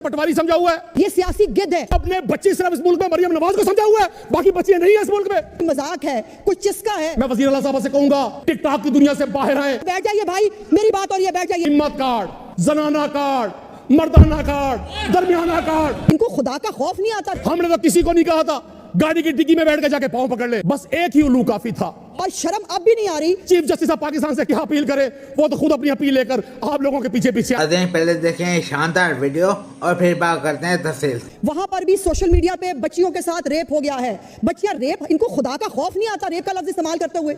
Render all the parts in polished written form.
पटवारी समझा हुआ है, ये सियासी गिद्ध है। अपने बच्ची सिर्फ इस मुल्क में मरियम नवाज को समझा हुआ है, बाकी बच्चियां नहीं है इस मुल्क में। मजाक है, कुछ चिस्का है। मैं वजीर आला साहब से कहूंगा टिकटॉक की दुनिया से बाहर आए। बैठ जाइए भाई, मेरी बात और ये बैठ जाइए। हिम्मत कार्ड, जनाना कार्ड, मर्दाना कार्ड, दरमियाना कार्ड। इनको खुदा का खौफ नहीं आता। हमने तो किसी को नहीं कहा था गाड़ी की डिग्गी में बैठ के जाके पांव पकड़ ले, बस एक ही उल्लू काफी था। और शर्म अब भी नहीं आ रही। चीफ जस्टिस ऑफ पाकिस्तान से क्या अपील करे, वो तो खुद अपनी अपील लेकर आप लोगों के पीछे पीछे। पहले देखें शानदार वीडियो और फिर बात करते हैं तफसील। वहां पर भी सोशल मीडिया पे बच्चियों के साथ रेप हो गया है। बच्चियां रेप, इनको खुदा का खौफ नहीं आता रेप का लफ्ज इस्तेमाल करते हुए।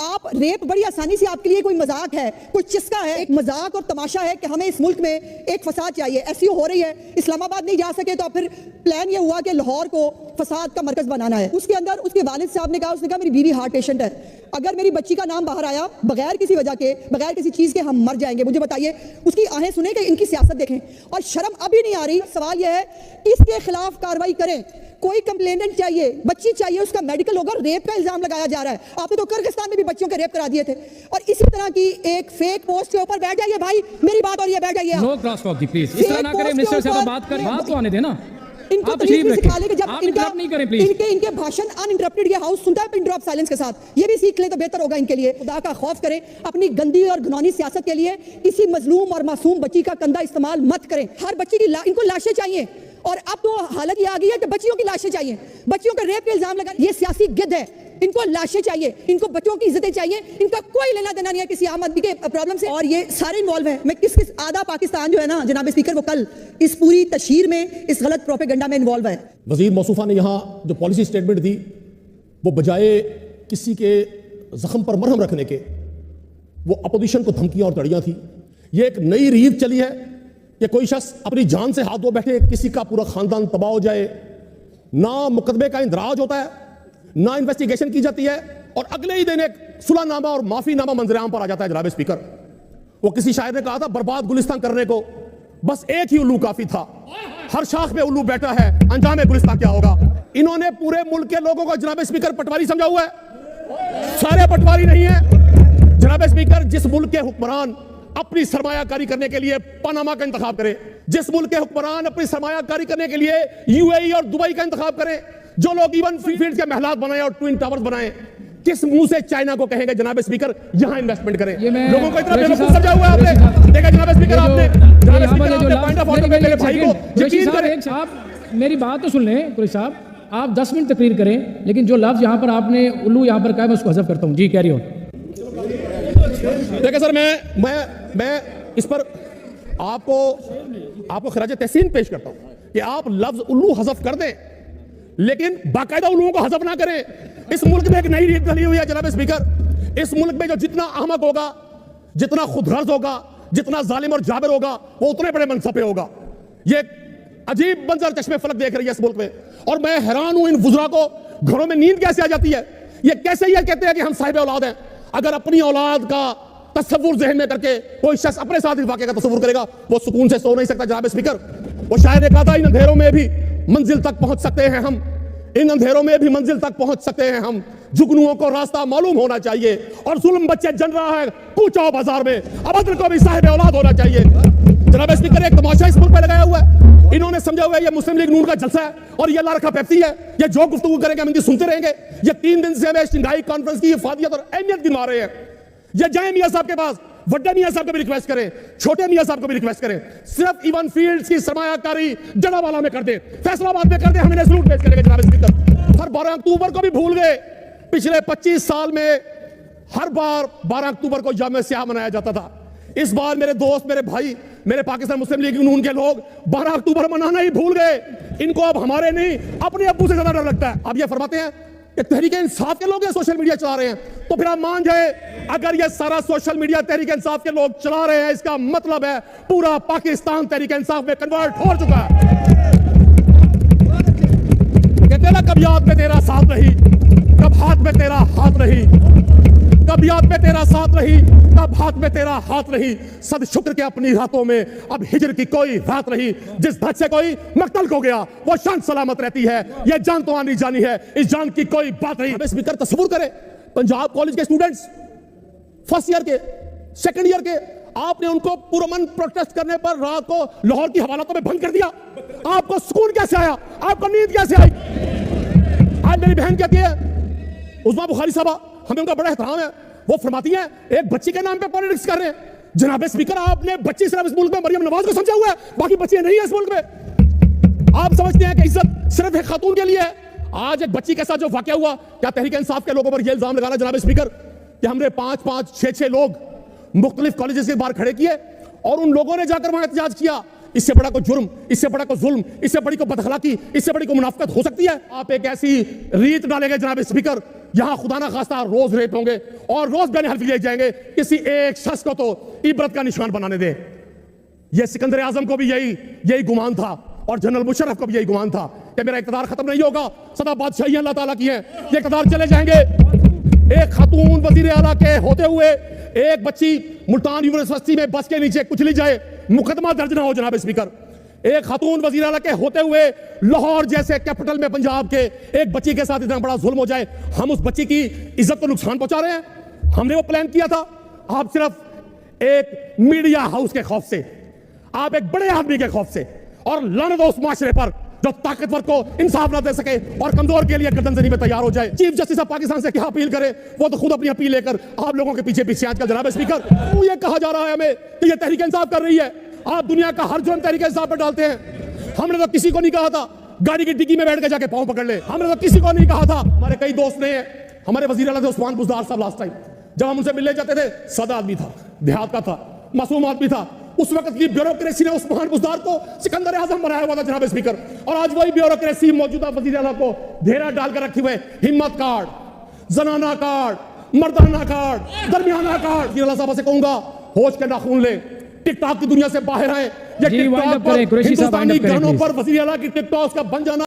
आप रेप बड़ी आसानी से आपके लिए कोई मजाक है, कोई चिस्का है, एक मजाक और तमाशा है कि हमें इस मुल्क में एक फसाद चाहिए। ऐसी हो रही है, इस्लामाबाद नहीं जा सके तो फिर प्लान ये हुआ कि लाहौर को फसाद का मरकज बनाना है। उसके अंदर उसके वालिद साहब ने कहा, उसने कहा मेरी बीवी हार्ट पेशेंट है, अगर मेरी बच्ची का नाम बाहर आया बगैर किसी वजह के, बगैर किसी चीज के हम मर जाएंगे। मुझे बताइए, उसकी आहें सुने कि इनकी सियासत देखें। और शर्म अभी नहीं आ रही। सवाल यह है इसके खिलाफ कार्रवाई करें। कोई कंप्लेनेंट चाहिए, बच्ची चाहिए, उसका मेडिकल होगा। रेप का इल्जाम लगाया जा रहा है। आपने तो किर्गिस्तान में भी बच्चियों के रेप करा दिए थे। और इसी तरह की एक फेक पोस्ट के ऊपर बैठ जाइए भाई, मेरी बात और ये बैठ जाइए। नो क्रॉस टॉक प्लीज, इस तरह ना करें। मिनिस्टर से तो बात करें, बात तो आने देना। इनको तकलीफ भी सिखा ले कि जब इनके भाषण अनइंटरप्टेड ये हाउस सुनता है पिन ड्रॉप साइलेंस के साथ, ये भी सीख ले तो बेहतर होगा इनके लिए। खुदा का खौफ करें, अपनी गंदी और घिनौनी सियासत के लिए किसी मजलूम और मासूम बच्ची का कंधा इस्तेमाल मत करें। हर बच्ची की इनको लाशें चाहिए। और अब तो हालत ये आ गई है कि बच्चियों की लाशें चाहिए। बच्चियों का रेप के इल्जाम लगा, ये सियासी गिद्ध है। इनको लाशें चाहिए, इनको बच्चों की इज्जतें चाहिए। इनका कोई लेना देना नहीं है किसी आम आदमी के प्रॉब्लम से। और ये सारे इन्वॉल्व हैं। मैं किस आधा पाकिस्तान जो है ना जनाब स्पीकर, वो कल इस पूरी तशहीर में, इस गलत प्रोपेगेंडा में इन्वॉल्व है। वजीर मौसूफा ने यहाँ जो पॉलिसी स्टेटमेंट दी, वो बजाय किसी के जख्म पर मरहम रखने के, वो अपोजिशन को धमकियां और तड़ियां थी। ये एक नई रीत चली है कि कोई शख्स अपनी जान से हाथ धो बैठे, किसी का पूरा खानदान तबाह हो जाए, ना मुकदमे का इंदराज होता है, ना इन्वेस्टिगेशन की जाती है, और अगले ही दिन एक सुलहनामा और माफीनामा मंजर-ए-आम पर आ जाता है। जनाब स्पीकर, वो किसी शायर ने कहा था, बर्बाद गुलिस्तान करने को बस एक ही उल्लू काफी था। हर शाख में उल्लू बैठा है, अंजाम गुलिस्तान क्या होगा। इन्होंने पूरे मुल्क के लोगों को जनाब स्पीकर पटवारी समझा हुआ है। सारे पटवारी नहीं है जनाब स्पीकर। जिस मुल्क के हुक्मरान अपनी सरमायाकारी करने के लिए पनामा का इंतखाब करें, जिस मुल्क के हुक्मरान अपनी सरमायाकारी करने के लिए यूएई और दुबई का इंतखाब करें, जो लोग इवन फील्ड के महलात बनाए और ट्विन टावर्स बनाए, किस मुंह से चाइना को कहेंगे जनाब स्पीकर यहां इन्वेस्टमेंट करें। लोगों को इतना बेवकूफ समझा हुआ है आपने। देखा जनाब स्पीकर, आपने पॉइंट ऑफ ऑर्डर में मेरे भाई को यकीन करें। साहब मेरी बात तो सुन लें कुरैशी साहब, आप 10 मिनट तकरीर करें, लेकिन जो लफ्ज यहां पर आपने उल्लू यहां पर कहा मैं उसको हज़फ करता हूं। जी कैरी ऑन। देखिए सर, मैं इस पर आपको खराज तहसीन पेश करता हूं कि आप लफ्ज उल्लू हज़फ कर दें, लेकिन बाकायदा उल्लुओं को हज़फ ना करें। इस मुल्क में एक नई रीत चली हुई है जनाब स्पीकर। इस मुल्क में जो जितना अहमक होगा, जितना खुदगर्ज होगा, जितना जालिम और जाबिर होगा, वो उतने बड़े मनसब पे होगा। ये अजीब मंजर चश्मे फलक देख रही है इस मुल्क में। और मैं हैरान हूं इन वुज़रा को घरों में नींद कैसे आ जाती है। ये कैसे ये कहते हैं कि हम साहिब औलाद हैं। अगर अपनी औलाद का तस्वुर ज़हन में करके कोई शख्स अपने साथ इस वाक़े का तस्वुर करेगा, वो सुकून से सो नहीं सकता जनाब स्पीकर। वो शायद एक कहा था, इन अंधेरों में भी मंजिल तक पहुंच सकते हैं हम, इन अंधेरों में भी मंजिल तक पहुंच सकते हैं हम। जुगनुओं को रास्ता मालूम होना चाहिए, और जुल्म बच्चे जन रहा है कूचा बाजार में, अबद्र को भी साहिब औलाद होना चाहिए। जनाब स्पीकर, एक तमाशा इस मुल्क पर लगाया हुआ है। इन्होंने समझा हुआ है ये मुस्लिम लीग नून का जलसा है और ये अल्लाह रखा पेप्सी है। ये जो गुफ्तगू करेंगे हम इनकी सुनते रहेंगे। ये 3 दिन से हमें शंघाई कॉन्फ्रेंस की इफादियत और अहमियत गिनवा रहे हैं। ये जाए मियां साहब के पास, वड्डे मियां साहब को भी रिक्वेस्ट करें, छोटे मियां साहब को भी रिक्वेस्ट करें, सिर्फ इवन फील्ड्स की सरमायाकारी जड़ावाला में कर दे, फैसलाबाद में कर दे, हम इन्हें सलूट पेश करेंगे जनाब स्पीकर। हर 12 अक्टूबर को भी भूल गए। पिछले 25 साल में हर बार 12 अक्टूबर को यौम स्याह मनाया जाता था। इस बार मेरे दोस्त, मेरे भाई, मेरे पाकिस्तान मुस्लिम लीग नून के लोग 12 अक्टूबर मनाना ही भूल गए। इनको अब हमारे नहीं अपने अब्बू से ज्यादा डर लगता है। अब ये फरमाते हैं कि तहरीक इंसाफ के लोग ये सोशल मीडिया चला रहे हैं, तो फिर आप मान जाए अगर ये सारा सोशल मीडिया तहरीक इंसाफ के लोग चला रहे हैं, इसका मतलब है पूरा पाकिस्तान तहरीक इंसाफ में कन्वर्ट हो चुका है। कहते ना, कब याद में तेरा साथ रही, कब हाथ में तेरा हाथ रही, कब याद में तेरा साथ रही, कब हाथ में तेरा हाथ रही। सद शुक्र के अपनी रातों में अब हिजर की कोई रात रही। जिस धज से कोई मक्तल को गया वो शान सलामत रहती है। ये जान तो आनी जानी है, इस जान की कोई बात नहीं। स्पीकर, तस्वुर करें पंजाब कॉलेज के स्टूडेंट्स फर्स्ट ईयर के, सेकंड ईयर के, आपने उनको पुरमन प्रोटेस्ट करने पर रात को लाहौर की हवालातों में बंद कर दिया। आपको सुकून कैसे आया? आपको नींद कैसे आई? आज मेरी बहन कहती है, उस्मा बुखारी साहबा, हमें उनका बड़ा एहतराम है, वो फरमाती है एक बच्ची के नाम पे पॉलिटिक्स कर रहे हैं। जनाब स्पीकर, आपने बच्ची सिर्फ इस मुल्क में मरियम नवाज को समझा हुआ है, बाकी बच्चियां नहीं है इस मुल्क में। आप समझते हैं कि इज्जत सिर्फ एक खातून के लिए है? आज एक बच्ची के साथ जो वाकया हुआ, क्या तहरीक इंसाफ के लोगों पर यह इल्जाम लगाना जनाब स्पीकर कि हमने 5-5, 6-6 लोग मुख्तलिफ कॉलेजेस के बाहर खड़े किए और उन लोगों ने जाकर वहां एहतजाज किया? इससे बड़ा कोई जुर्म, इससे बड़ा कोई जुल्म, इससे बड़ी कोई बदअखलाकी, इससे बड़ी कोई मुनाफिकत हो सकती है? आप एक ऐसी रीत डालेंगे जनाब स्पीकर, यहां खुदा ना खास्ता रोज रेप होंगे और रोज बयान हल्फी ले जाएंगे। किसी एक शख्स को तो इबरत का निशान बनाने दे। यह सिकंदर आजम को भी यही गुमान था और जनरल मुशर्रफ को भी यही गुमान था कि मेरा इक़्तिदार खत्म नहीं होगा, सदा बादशाही अल्लाह ताला की है, ये इक़्तिदार चले जाएंगे। एक खातून वजीर आला के होते हुए एक बच्ची मुल्तान यूनिवर्सिटी में बस के नीचे कुचली जाए, मुकदमा दर्ज ना हो जनाब स्पीकर। एक खातून वजीर आला के होते हुए लाहौर जैसे कैपिटल में पंजाब के एक बच्ची के साथ इतना बड़ा जुल्म हो जाए, हम उस बच्ची की इज्जत को नुकसान पहुंचा रहे हैं? हमने वो प्लान किया था? आप सिर्फ एक मीडिया हाउस के खौफ से, आप एक बड़े आदमी के खौफ से और लानत उस माशरे पर जो ताकतवर को इंसाफ ना दे सके और कमजोर के लिए गर्दन जनी में तैयार हो जाए। चीफ जस्टिस ऑफ पाकिस्तान से क्या अपील करे? वो तो खुद अपनी अपील लेकर आप लोगों के पीछे पीछे आजकल जनाब स्पीकर ये कहा जा रहा है हमें कि ये तहरीक इंसाफ कर रही है। आप दुनिया का हर जुर्म तहरीक इंसाफ पर डालते हैं। हमने तो किसी को नहीं कहा था गाड़ी की डिग्गी में बैठ के जाके पांव पकड़ ले, हमने तो किसी को नहीं कहा था। हमारे कई दोस्त ने, हमारे वजीर आला थे उस्मान बुज़दार साहब, लास्ट टाइम जब हम उनसे मिलने जाते थे, सादा आदमी था, देहात का था, मासूम आदमी था। उस वक्त की ब्यूरोक्रेसी ने उस्मान बुज़दार को सिकंदर आजम बनाया हुआ था जनाब स्पीकर, और आज वही ब्यूरोक्रेसी मौजूदा वजीर आला को घेरा डालकर रखे हुए। हिम्मत कार्ड, जनाना कार्ड, मर्दाना कार्ड, दरमियाना कार्ड। वजीर आला साहब से कहूंगा होश के नाखून ले, टिकटॉक की दुनिया से बाहर आए। ये टिकटॉक पर हिंदुस्तानी गानों पर वजीर आला की टिकटॉक का बन जाना